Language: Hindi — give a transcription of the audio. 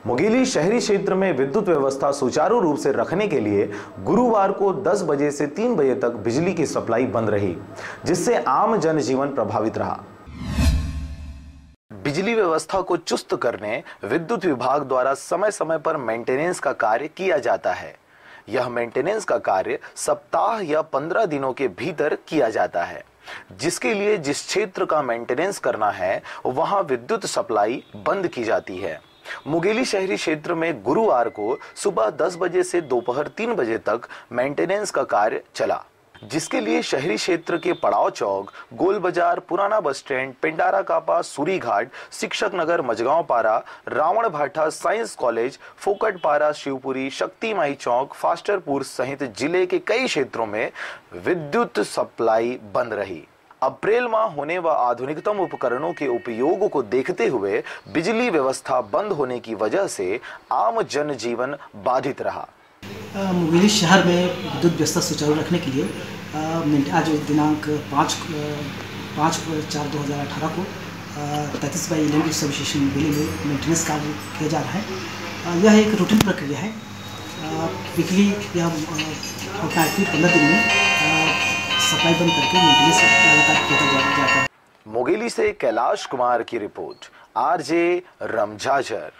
मुंगेली शहरी क्षेत्र में विद्युत व्यवस्था सुचारू रूप से रखने के लिए गुरुवार को 10 बजे से 3 बजे तक बिजली की सप्लाई बंद रही, जिससे आम जनजीवन प्रभावित रहा। बिजली व्यवस्था को चुस्त करने विद्युत विभाग द्वारा समय समय पर मेंटेनेंस का कार्य किया जाता है। यह मेंटेनेंस का कार्य सप्ताह या 15 दिनों के भीतर किया जाता है, जिसके लिए जिस क्षेत्र का मेंटेनेंस करना है वहां विद्युत सप्लाई बंद की जाती है। मुंगेली शहरी क्षेत्र में गुरुवार को सुबह 10 बजे से दोपहर 3 बजे तक मेंटेनेंस का कार्य चला, जिसके लिए शहरी क्षेत्र के पड़ाव चौक, गोल बाजार, पुराना बस स्टैंड, पिंडारा कापा, सूरी घाट, शिक्षक नगर, मजगांव पारा, रावण भाटा, साइंस कॉलेज, फोकट पारा, शिवपुरी, शक्ति माई चौक, फास्टरपुर सहित जिले के कई क्षेत्रों में विद्युत सप्लाई बंद रही। अप्रैल माह होने व आधुनिकतम उपकरणों के उपयोग को देखते हुए बिजली व्यवस्था बंद होने की वजह से आम जनजीवन बाधित रहा। मुंगेली शहर में विद्युत व्यवस्था सुचारू रखने के लिए आज दिनांक 5/4/2018 को 33/11 सब स्टेशन मुंगेली में मेंटेनेंस कार्य किया जा रहा है। यह एक रूटीन प्रक्रिया है। वीकली यह 15 दिन में सप्लाई बंद करके मेंटेनेंस लगातार किया जाता है। मुंगेली से कैलाश कुमार की रिपोर्ट, आरजे रमझाझर।